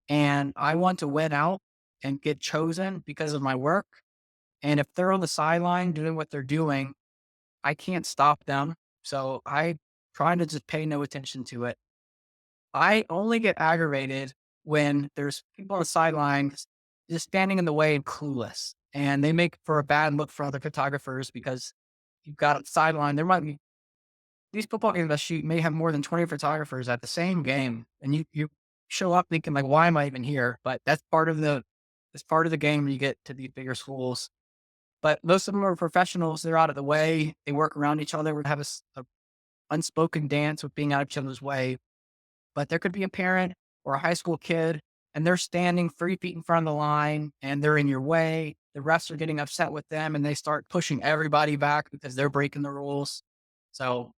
and I want to win out and get chosen because of my work. And if they're on the sideline doing what they're doing, I can't stop them. So I try to just pay no attention to it. I only get aggravated when there's people on the sidelines just standing in the way and clueless. And they make for a bad look for other photographers because you've got a sideline. There might be these football games I shoot may have more than 20 photographers at the same game. And you show up thinking like, why am I even here? But that's part of the game when you get to these bigger schools. But most of them are professionals. They're out of the way. They work around each other. We have a unspoken dance with being out of each other's way. But there could be a parent or a high school kid, and they're standing 3 feet in front of the line and they're in your way. The refs are getting upset with them and they start pushing everybody back because they're breaking the rules. So,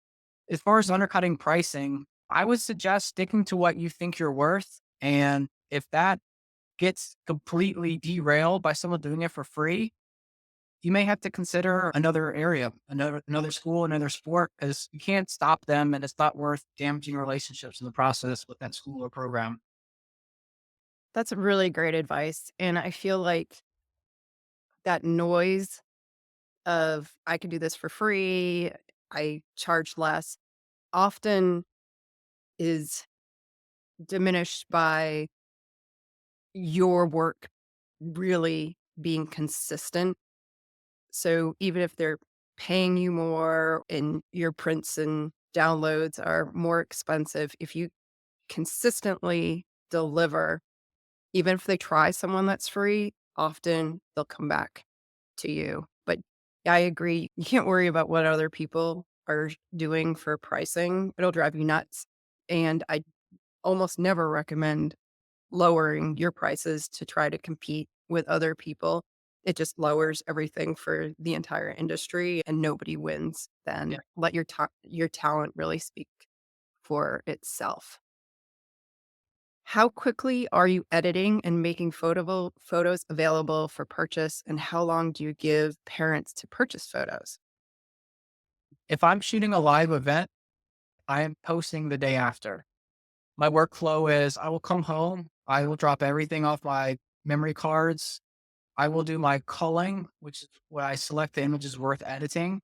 as far as undercutting pricing, I would suggest sticking to what you think you're worth. And if that gets completely derailed by someone doing it for free, you may have to consider another area, another school, another sport, because you can't stop them, and it's not worth damaging relationships in the process with that school or program. That's really great advice. And I feel like that noise of I can do this for free, I charge less, often is diminished by your work really being consistent. So even if they're paying you more and your prints and downloads are more expensive, if you consistently deliver, even if they try someone that's free, often they'll come back to you. But I agree. You can't worry about what other people are doing for pricing. It'll drive you nuts. And I almost never recommend lowering your prices to try to compete with other people. It just lowers everything for the entire industry and nobody wins then. Yeah. Let your talent really speak for itself. How quickly are you editing and making photos available for purchase, and how long do you give parents to purchase photos? If I'm shooting a live event, I am posting the day after. My workflow is I will come home, I will drop everything off my memory cards. I will do my culling, which is where I select the images worth editing.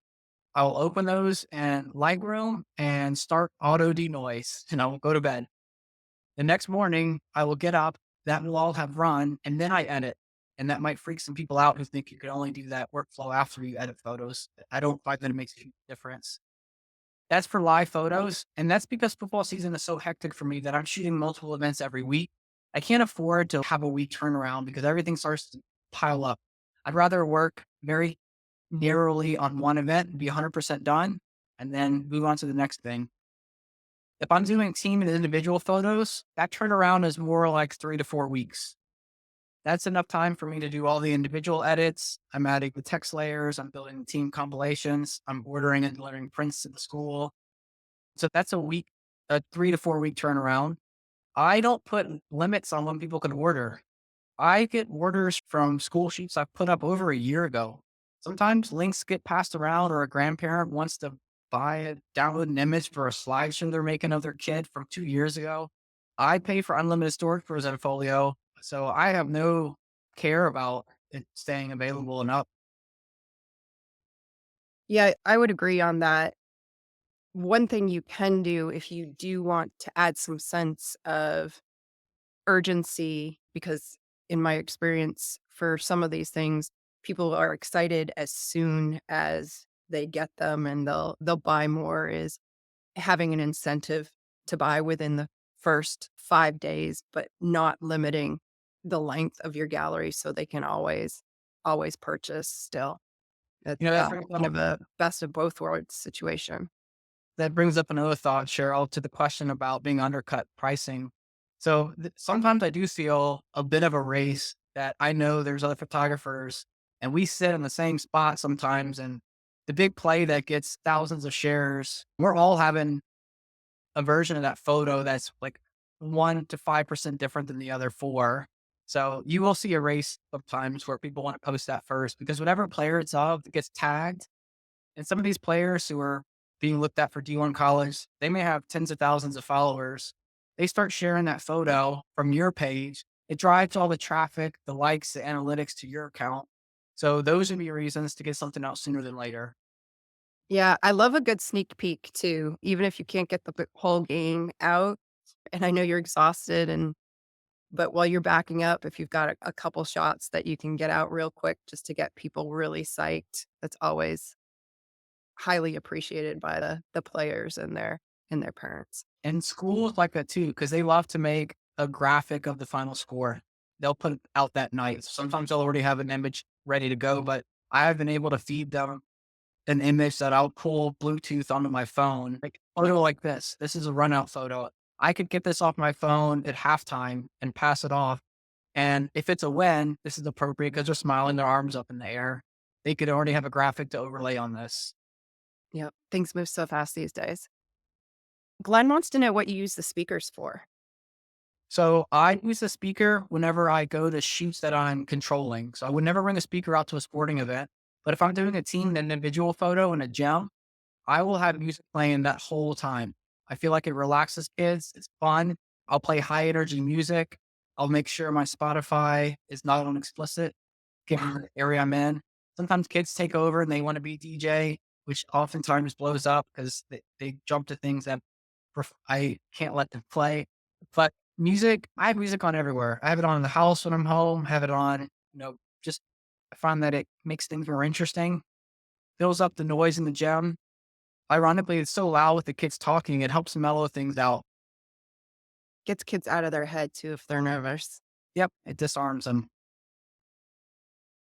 I will open those in Lightroom and start auto denoise, and I will go to bed. The next morning, I will get up, that will all have run, and then I edit. And that might freak some people out who think you can only do that workflow after you edit photos. I don't find that it makes a huge difference. That's for live photos. And that's because football season is so hectic for me that I'm shooting multiple events every week. I can't afford to have a week turnaround because everything starts to pile up. I'd rather work very narrowly on one event and be 100% done and then move on to the next thing. If I'm doing team and individual photos, that turnaround is more like 3 to 4 weeks. That's enough time for me to do all the individual edits. I'm adding the text layers. I'm building the team compilations. I'm ordering and delivering prints to the school. So that's a 3 to 4 week turnaround. I don't put limits on when people can order. I get orders from school sheets I put up over a year ago. Sometimes links get passed around, or a grandparent wants to download an image for a slideshow they're making of their kid from 2 years ago. I pay for unlimited storage for Zenfolio, so I have no care about it staying available and up. Yeah, I would agree on that. One thing you can do if you do want to add some sense of urgency, because in my experience, for some of these things, people are excited as soon as they get them and they'll buy more, is having an incentive to buy within the first 5 days, but not limiting the length of your gallery so they can always purchase still. It's, That brings kind up of a best of both worlds situation. another thought, Cheryl, to the question about being undercut pricing. So sometimes I do feel a bit of a race that I know there's other photographers and we sit in the same spot sometimes. And the big play that gets thousands of shares, we're all having a version of that photo that's like 1 to 5% different than the other four. So you will see a race sometimes where people want to post that first because whatever player it's of that gets tagged, and some of these players who are being looked at for D1 college, they may have tens of thousands of followers. They start sharing that photo from your page. It drives all the traffic, the likes, the analytics to your account. So those would be reasons to get something out sooner than later. Yeah, I love a good sneak peek too, even if you can't get the whole game out, and I know you're exhausted, but while you're backing up, if you've got a couple shots that you can get out real quick just to get people really psyched, that's always highly appreciated by the players and their parents. And schools like that too, because they love to make a graphic of the final score. They'll put it out that night. Sometimes they'll already have an image ready to go, but I have been able to feed them an image that I'll pull Bluetooth onto my phone. Like photo like this. This is a run out photo. I could get this off my phone at halftime and pass it off. And if it's a win, this is appropriate because they're smiling, their arms up in the air. They could already have a graphic to overlay on this. Yep, things move so fast these days. Glenn wants to know what you use the speakers for. So I use a speaker whenever I go to shoots that I'm controlling. So I would never bring a speaker out to a sporting event. But if I'm doing a team and individual photo in a gym, I will have music playing that whole time. I feel like it relaxes kids. It's fun. I'll play high energy music. I'll make sure my Spotify is not on explicit, given the area I'm in. Sometimes kids take over and they want to be DJ, which oftentimes blows up because they jump to things that I can't let them play. But music, I have music on everywhere. I have it on in the house when I'm home, have it on, just I find that it makes things more interesting, fills up the noise in the gym. Ironically, it's so loud with the kids talking, it helps mellow things out. Gets kids out of their head too if they're nervous. Yep, it disarms them.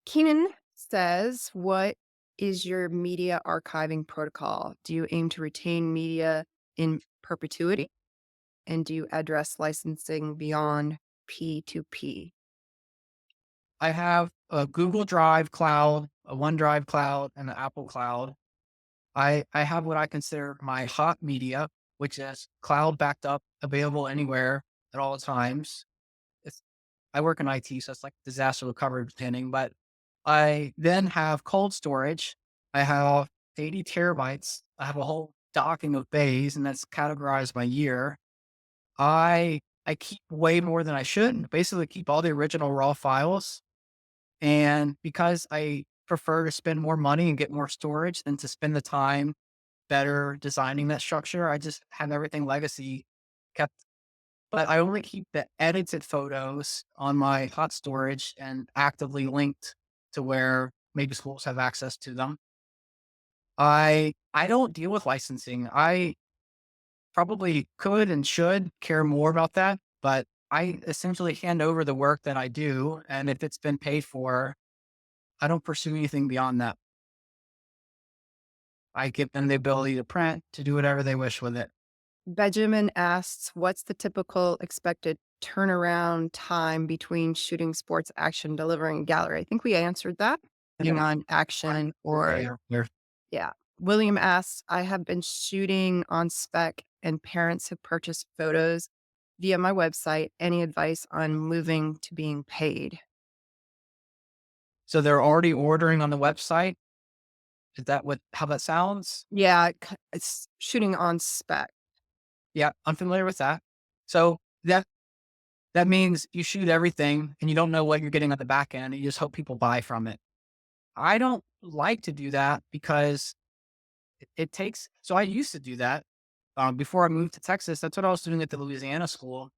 Keenan says, "What is your media archiving protocol? Do you aim to retain media in perpetuity? And do you address licensing beyond P2P?" I have a Google Drive cloud, a OneDrive cloud, and an Apple cloud. I have what I consider my hot media, which is cloud backed up, available anywhere at all times. It's I work in IT, so it's like disaster recovery planning. But I then have cold storage. I have 80 terabytes. I have a whole docking of bays, and that's categorized by year. I keep way more than I should. Basically, keep all the original raw files, and because I prefer to spend more money and get more storage than to spend the time better designing that structure, I just have everything legacy kept. But I only keep the edited photos on my hot storage and actively linked to where maybe schools have access to them. I don't deal with licensing. I probably could and should care more about that, but I essentially hand over the work that I do, and if it's been paid for, I don't pursue anything beyond that. I give them the ability to print, to do whatever they wish with it. Benjamin asks, "What's the typical expected turnaround time between shooting sports action, delivering gallery?" I think we answered that. Depending Yeah. on action or They're yeah. William asks, "I have been shooting on spec and parents have purchased photos. via my website. Any advice on moving to being paid? So they're already ordering on the website. Is that how that sounds? Yeah, it's shooting on spec. Yeah, I'm familiar with that. So that means you shoot everything and you don't know what you're getting on the back end. And you just hope people buy from it. I don't like to do that because it takes. So I used to do that before I moved to Texas. That's what I was doing at the Louisiana school.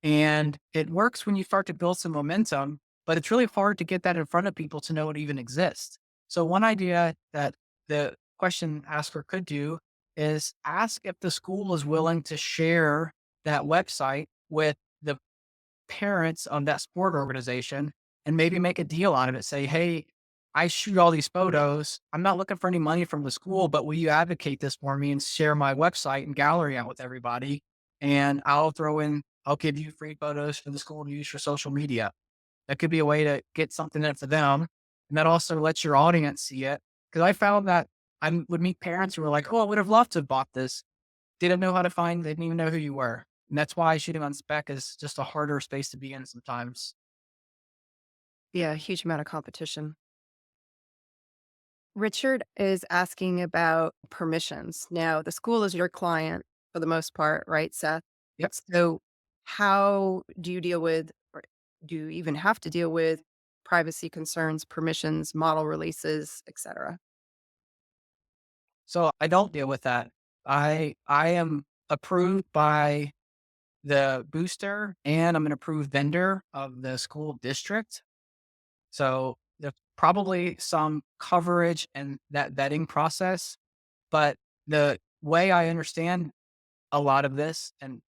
And it works when you start to build some momentum, but it's really hard to get that in front of people to know it even exists. So one idea that the question asker could do is ask if the school is willing to share that website with the parents of that sport organization and maybe make a deal on it. Say, hey, I shoot all these photos. I'm not looking for any money from the school, but will you advocate this for me and share my website and gallery out with everybody? And I'll give you free photos for the school to use for social media. That could be a way to get something in for them. And that also lets your audience see it. Cause I found that I would meet parents who were like, oh, I would have loved to have bought this. Didn't know how to find, they didn't even know who you were. And that's why shooting on spec is just a harder space to be in sometimes. Yeah, huge amount of competition. Richard is asking about permissions. Now, the school is your client for the most part, right, Seth? Yep. So, how do you deal with, or do you even have to deal with privacy concerns, permissions, model releases, etc.? So I don't deal with that. I am approved by the booster and I'm an approved vendor of the school district. So there's probably some coverage and that vetting process. But the way I understand a lot of this, and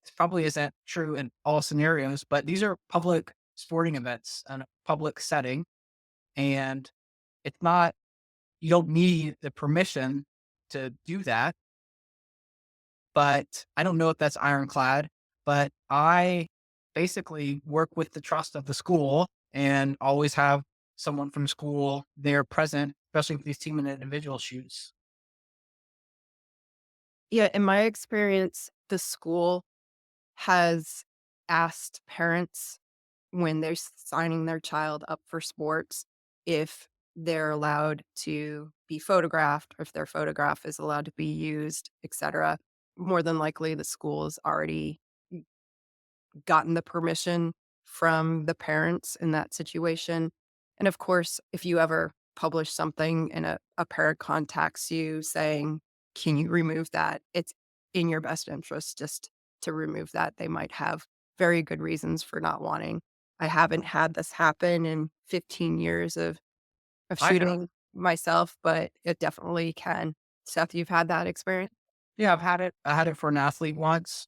this probably isn't true in all scenarios, but these are public sporting events in a public setting. And it's not, you don't need the permission to do that. But I don't know if that's ironclad. But I basically work with the trust of the school and always have someone from school there present, especially with these team and individual shoots. Yeah, in my experience, the school has asked parents when they're signing their child up for sports if they're allowed to be photographed or if their photograph is allowed to be used, etc. More than likely, the school has already gotten the permission from the parents in that situation. And of course, if you ever publish something and a parent contacts you saying, can you remove that? It's in your best interest just to remove that. They might have very good reasons for not wanting. I haven't had this happen in 15 years of I have. shooting myself, but it definitely can. Seth, you've had that experience? Yeah, I've had it. I had it for an athlete once.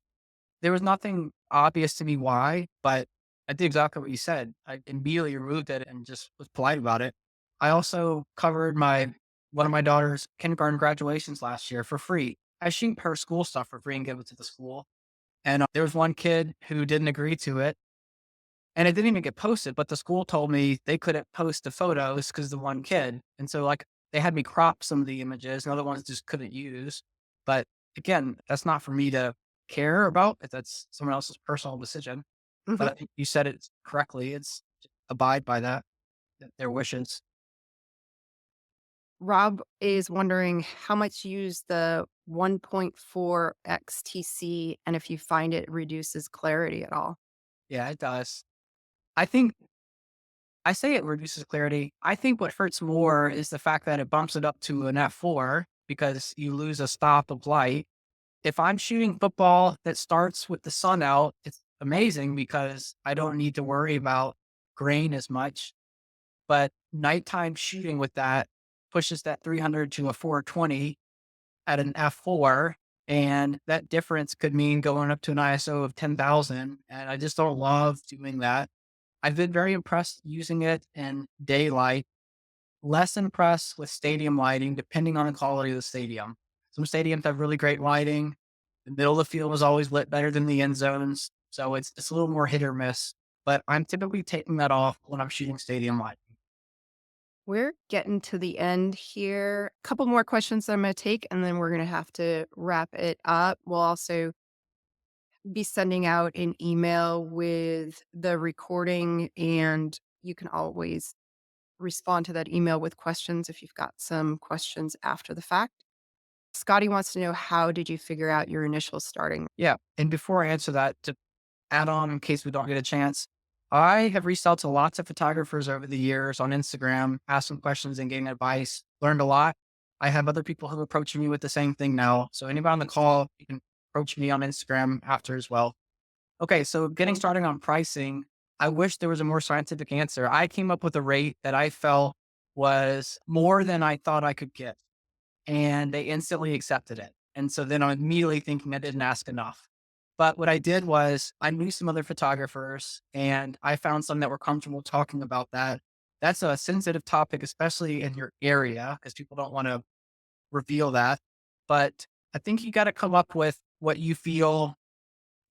There was nothing obvious to me why, but I did exactly what you said. I immediately removed it and just was polite about it. I also covered my one of my daughter's kindergarten graduations last year for free. I shoot her school stuff for free and give it to the school. And there was one kid who didn't agree to it, and it didn't even get posted. But the school told me they couldn't post the photos because the one kid, and so like they had me crop some of the images, and other ones just couldn't use. But again, that's not for me to care about. If that's someone else's personal decision. But I think you said it correctly. It's abide by their wishes. Rob is wondering how much you use the 1.4 XTC and if you find it reduces clarity at all. Yeah, it does. I think I say it reduces clarity. I think what hurts more is the fact that it bumps it up to an F4 because you lose a stop of light. If I'm shooting football that starts with the sun out, it's amazing because I don't need to worry about grain as much. But nighttime shooting with that pushes that 300 to a 420 at an F4. And that difference could mean going up to an ISO of 10,000. And I just don't love doing that. I've been very impressed using it in daylight, less impressed with stadium lighting, depending on the quality of the stadium. Some stadiums have really great lighting. The middle of the field is always lit better than the end zones. So it's a little more hit or miss. But I'm typically taking that off when I'm shooting stadium light. We're getting to the end here. A couple more questions that I'm going to take, and then we're going to have to wrap it up. We'll also be sending out an email with the recording, and you can always respond to that email with questions if you've got some questions after the fact. Scotty wants to know, how did you figure out your initial starting? Yeah. And before I answer that, to add on in case we don't get a chance, I have reached out to lots of photographers over the years on Instagram, asked some questions and getting advice, learned a lot. I have other people who approach me with the same thing now. So anybody on the call, you can approach me on Instagram after as well. Okay. So getting started on pricing, I wish there was a more scientific answer. I came up with a rate that I felt was more than I thought I could get, and they instantly accepted it. And so then I'm immediately thinking I didn't ask enough. But what I did was I knew some other photographers and I found some that were comfortable talking about that. That's a sensitive topic, especially in your area, because people don't want to reveal that. But I think you got to come up with what you feel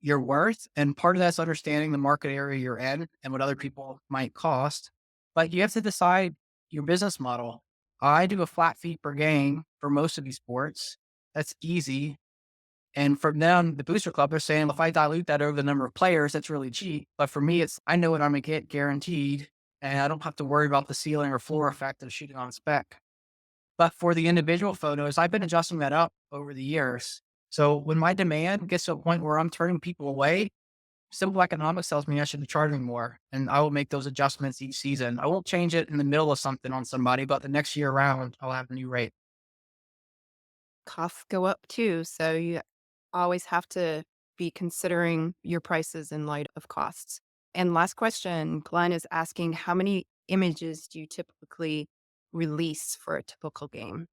you're worth. And part of that's understanding the market area you're in and what other people might cost. But you have to decide your business model. I do a flat fee per game for most of these sports. That's easy. And from them, the booster club, they're saying, if I dilute that over the number of players, that's really cheap. But for me, it's, I know what I'm going to get guaranteed. And I don't have to worry about the ceiling or floor effect of shooting on spec. But for the individual photos, I've been adjusting that up over the years. So when my demand gets to a point where I'm turning people away, simple economics tells me I should be charging more, and I will make those adjustments each season. I won't change it in the middle of something on somebody, but the next year around, I'll have a new rate. Costs go up too, so you always have to be considering your prices in light of costs. And last question, Glenn is asking, how many images do you typically release for a typical game?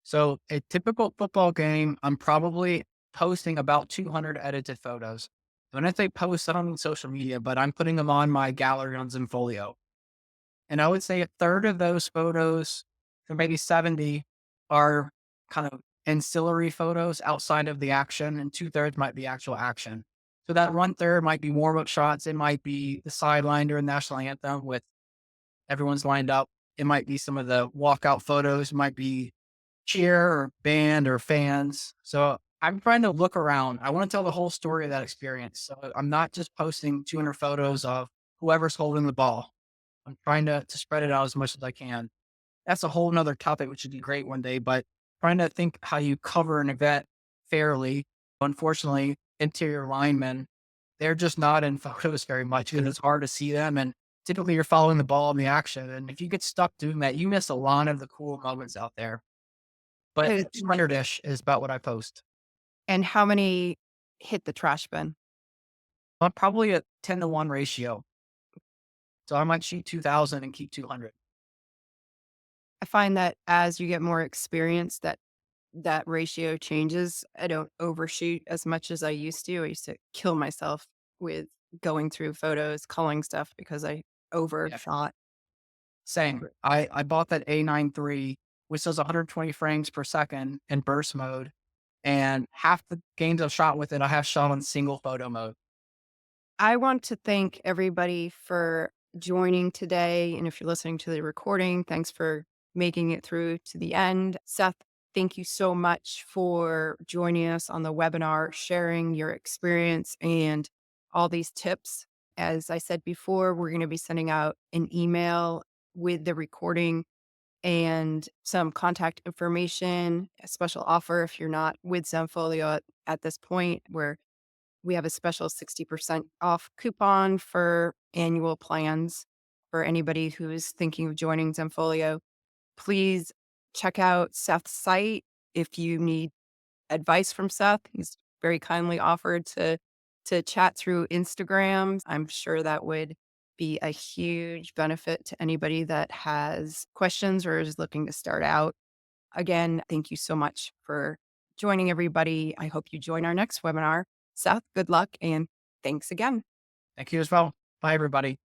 So a typical football game, I'm probably posting about 200 edited photos. When I say post, I don't mean social media, but I'm putting them on my gallery on Zenfolio. And I would say a third of those photos, or maybe 70, are kind of ancillary photos outside of the action, and two-thirds might be actual action. So that one third might be warm up shots. It might be the sideline during the national anthem with everyone's lined up. It might be some of the walkout photos. It might be cheer or band or fans. So I'm trying to look around. I want to tell the whole story of that experience. So I'm not just posting 200 photos of whoever's holding the ball. I'm trying to spread it out as much as I can. That's a whole nother topic, which would be great one day, but trying to think how you cover an event fairly. Unfortunately, interior linemen, they're just not in photos very much because it's hard to see them. And typically you're following the ball in the action. And if you get stuck doing that, you miss a lot of the cool moments out there. But Uh, 200-ish is about what I post. And how many hit the trash bin? I'm probably a 10-to-1 ratio. So I might shoot 2000 and keep 200. I find that as you get more experience, that ratio changes. I don't overshoot as much as I used to. I used to kill myself with going through photos, culling stuff because I Yeah. overshot. Same. I bought that A93, which does 120 frames per second in burst mode. And half the games I've shot with it, I have shot on single photo mode. I want to thank everybody for joining today. And if you're listening to the recording, thanks for making it through to the end. Seth, thank you so much for joining us on the webinar, sharing your experience and all these tips. As I said before, we're going to be sending out an email with the recording and some contact information, a special offer if you're not with Zenfolio at this point, where we have a special 60% off coupon for annual plans for anybody who is thinking of joining Zenfolio. Please check out Seth's site if you need advice from Seth. He's very kindly offered to chat through Instagram. I'm sure that would be a huge benefit to anybody that has questions or is looking to start out. Again, thank you so much for joining everybody. I hope you join our next webinar. Seth, good luck and thanks again. Thank you as well. Bye, everybody.